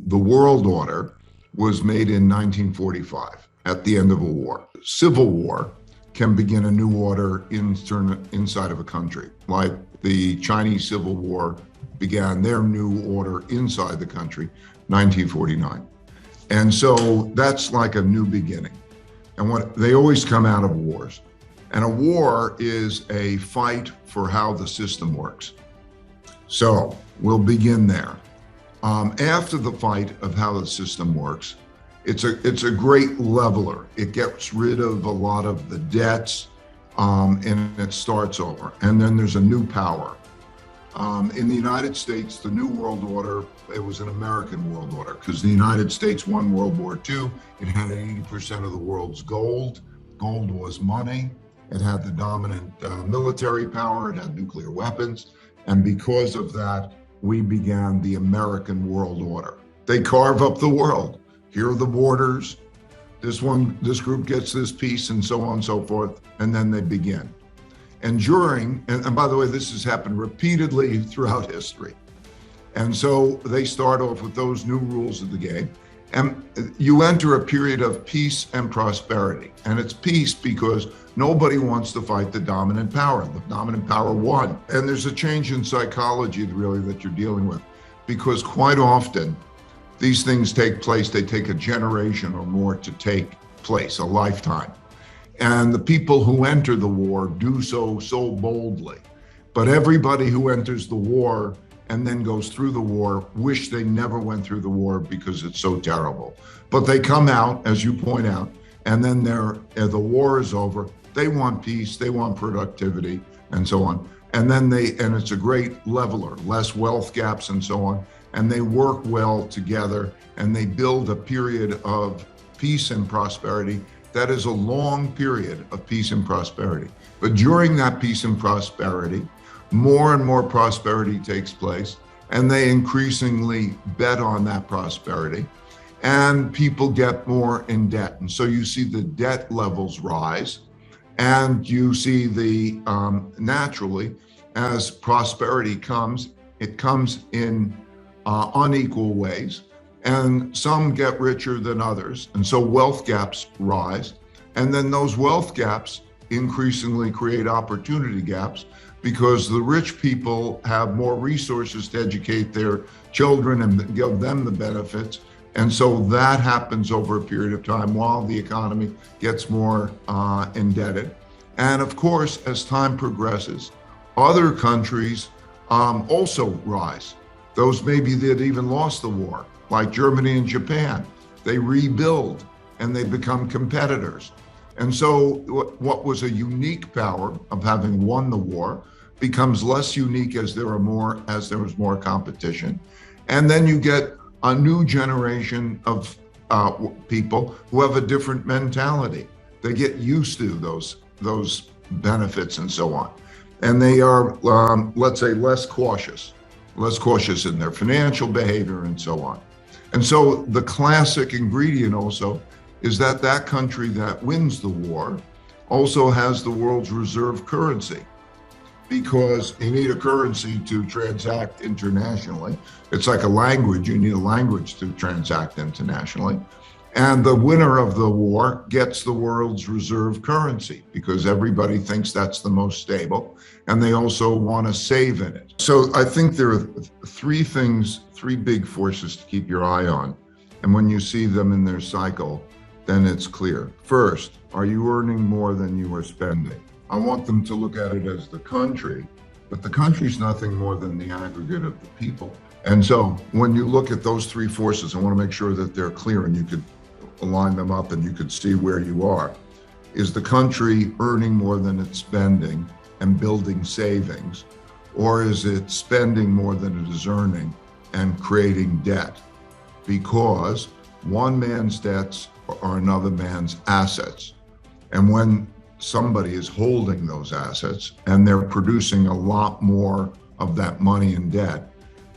the world order was made in 1945 at the end of a war. Civil war can begin a new order inside of a country, like the Chinese Civil War began their new order inside the country, 1949. And so that's like a new beginning. And what they always come out of wars. And a war is a fight for how the system works. So we'll begin there. After the fight of how the system works, it's a great leveler. It gets rid of a lot of the debts, and it starts over. And then there's a new power. In the United States, the New World Order, it was an American world order because the United States won World War II. It had 80% of the world's gold. Gold was money. It had the dominant military power. It had nuclear weapons. And because of that, we began the American world order. They carve up the world. Here are the borders. This group gets this piece, and so on and so forth. And then they begin. And and by the way, this has happened repeatedly throughout history. And so they start off with those new rules of the game. And you enter a period of peace and prosperity. And it's peace because nobody wants to fight the dominant power. The dominant power won. And there's a change in psychology really that you're dealing with, because quite often these things take place, they take a generation or more to take place, a lifetime. And the people who enter the war do so boldly. But everybody who enters the war and then goes through the war wish they never went through the war because it's so terrible. But they come out, as you point out, and then the war is over. They want peace, they want productivity, and so on. And then it's a great leveler, less wealth gaps and so on. And they work well together and they build a period of peace and prosperity. That is a long period of peace and prosperity. But during that peace and prosperity, more and more prosperity takes place, and they increasingly bet on that prosperity, and people get more in debt. And so you see the debt levels rise, and you see naturally, as prosperity comes, it comes in unequal ways. And some get richer than others. And so wealth gaps rise. And then those wealth gaps increasingly create opportunity gaps because the rich people have more resources to educate their children and give them the benefits. And so that happens over a period of time while the economy gets more indebted. And of course, as time progresses, other countries also rise. Those maybe that even lost the war, like Germany and Japan, they rebuild and they become competitors. And so what was a unique power of having won the war becomes less unique as there was more competition. And then you get a new generation of people who have a different mentality. They get used to those benefits and so on. And they are, let's say, less cautious in their financial behavior and so on. And so the classic ingredient also is that country that wins the war also has the world's reserve currency, because you need a currency to transact internationally. It's like a language. You need a language to transact internationally. And the winner of the war gets the world's reserve currency because everybody thinks that's the most stable, and they also want to save in it. So I think there are three big forces to keep your eye on. And when you see them in their cycle, then it's clear. First, are you earning more than you are spending? I want them to look at it as the country, but the country's nothing more than the aggregate of the people. And so when you look at those three forces, I want to make sure that they're clear and you could align them up and you could see where you are. Is the country earning more than it's spending and building savings? Or is it spending more than it is earning and creating debt? Because one man's debts are another man's assets. And when somebody is holding those assets and they're producing a lot more of that money in debt,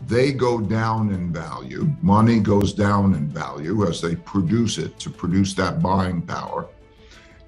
they go down in value. Money goes down in value as they produce it to produce that buying power.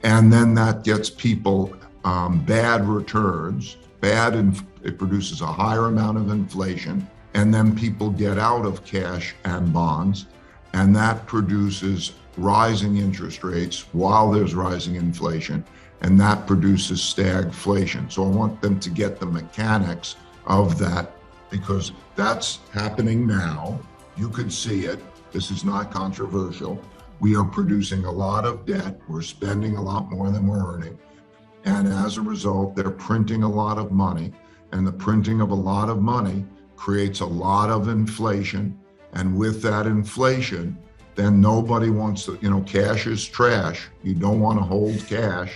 And then that gets people bad returns, it produces a higher amount of inflation and then people get out of cash and bonds, and that produces rising interest rates while there's rising inflation, and that produces stagflation. So I want them to get the mechanics of that, because that's happening now. You could see it. This is not controversial. We are producing a lot of debt. We're spending a lot more than we're earning. And as a result, they're printing a lot of money. And the printing of a lot of money creates a lot of inflation. And with that inflation, then nobody wants to, cash is trash. You don't want to hold cash.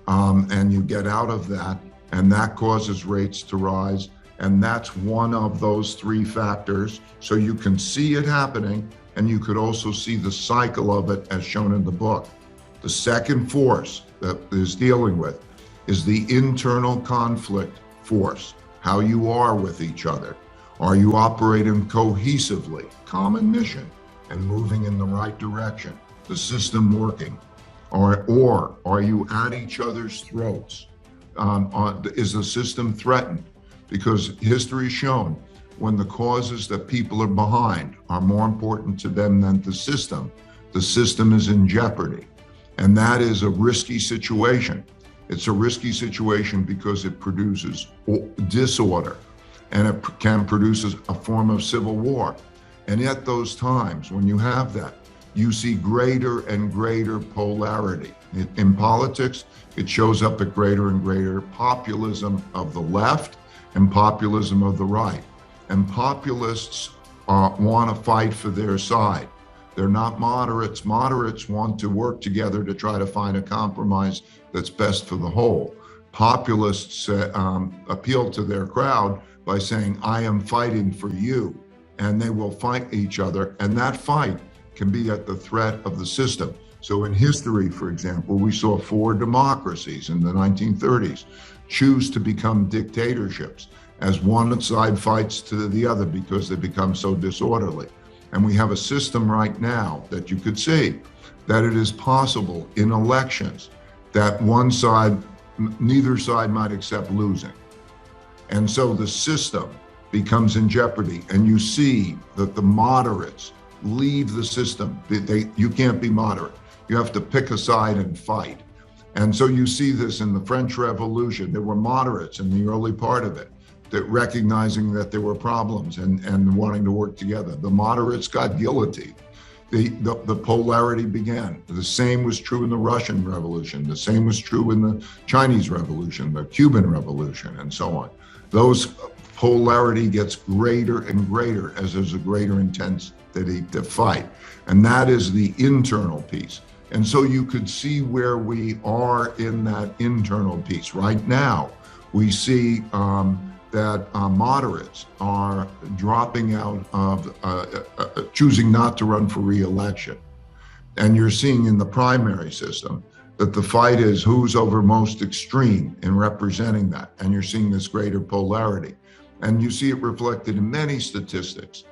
And you get out of that, and that causes rates to rise. And that's one of those three factors. So you can see it happening, and you could also see the cycle of it as shown in the book. The second force that is dealing with is the internal conflict force, how you are with each other. Are you operating cohesively, common mission, and moving in the right direction, the system working? Or are you at each other's throats? Is the system threatened? Because history has shown when the causes that people are behind are more important to them than the system is in jeopardy. And that is a risky situation. It's a risky situation because it produces disorder, and it can produce a form of civil war. And at those times, when you have that, you see greater and greater polarity. In politics, it shows up at greater and greater populism of the left and populism of the right. And populists want to fight for their side. They're not moderates. Moderates want to work together to try to find a compromise that's best for the whole. Populists appeal to their crowd by saying, I am fighting for you. And they will fight each other. And that fight can be at the threat of the system. So in history, for example, we saw 4 democracies in the 1930s choose to become dictatorships as one side fights to the other because they become so disorderly. And we have a system right now that you could see that it is possible in elections that neither side might accept losing. And so the system becomes in jeopardy, and you see that the moderates leave the system. You can't be moderate. You have to pick a side and fight. And so you see this in the French Revolution. There were moderates in the early part of it, that recognizing that there were problems and wanting to work together. The moderates got guillotined. The polarity began. The same was true in the Russian Revolution. The same was true in the Chinese Revolution, the Cuban Revolution, and so on. Those polarity gets greater and greater as there's a greater intensity to fight. And that is the internal piece. And so you could see where we are in that internal piece. Right now, we see that moderates are dropping out of, choosing not to run for re-election. And you're seeing in the primary system that the fight is who's over most extreme in representing that. And you're seeing this greater polarity. And you see it reflected in many statistics.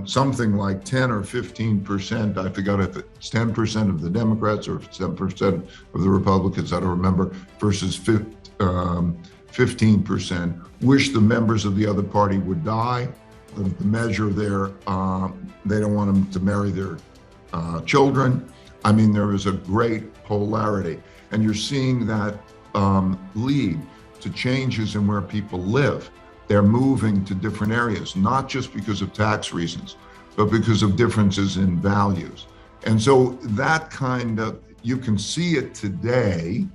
Something like 10 or 15%, I forgot if it's 10% of the Democrats or if it's 10% of the Republicans, I don't remember, versus 15% wish the members of the other party would die. The measure there, they don't want them to marry their children. I mean, there is a great polarity. And you're seeing that lead to changes in where people live. They're moving to different areas, not just because of tax reasons, but because of differences in values. And so that kind of, you can see it today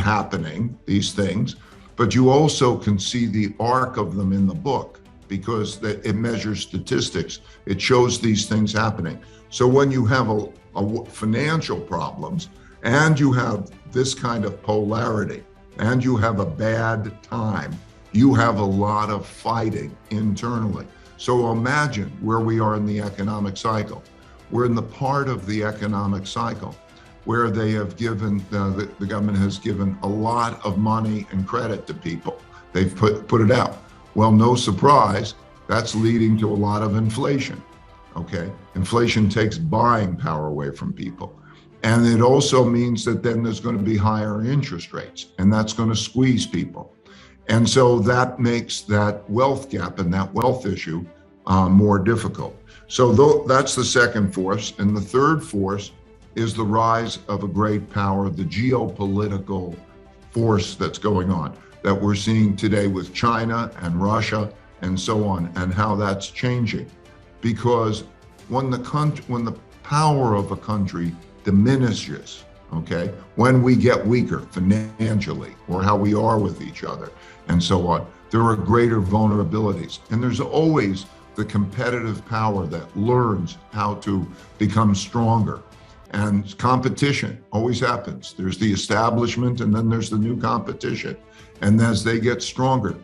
happening, these things, but you also can see the arc of them in the book because it measures statistics. It shows these things happening. So when you have a financial problems and you have this kind of polarity and you have a bad time, you have a lot of fighting internally. So imagine where we are in the economic cycle. We're in the part of the economic cycle where they have given, the government has given a lot of money and credit to people. They've put it out. Well, no surprise, that's leading to a lot of inflation, okay? Inflation takes buying power away from people. And it also means that then there's going to be higher interest rates, and that's going to squeeze people. And so that makes that wealth gap and that wealth issue more difficult. So that's the second force. And the third force is the rise of a great power, the geopolitical force that's going on, that we're seeing today with China and Russia and so on, and how that's changing. Because when the power of a country diminishes, okay, when we get weaker financially, or how we are with each other and so on, there are greater vulnerabilities. And there's always the competitive power that learns how to become stronger. And competition always happens. There's the establishment, and then there's the new competition. And as they get stronger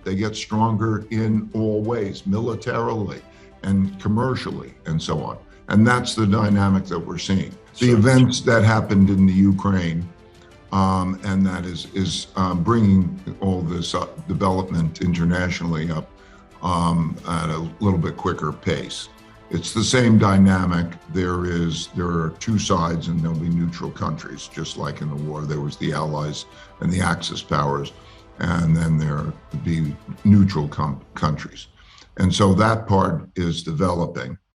in all ways, militarily and commercially and so on. And that's the dynamic that we're seeing. The events that happened in the Ukraine, and that is bringing all this development internationally up at a little bit quicker pace. It's the same dynamic. There are two sides, and there'll be neutral countries, just like in the war. There was the Allies and the Axis powers, and then there would be neutral countries. And so that part is developing.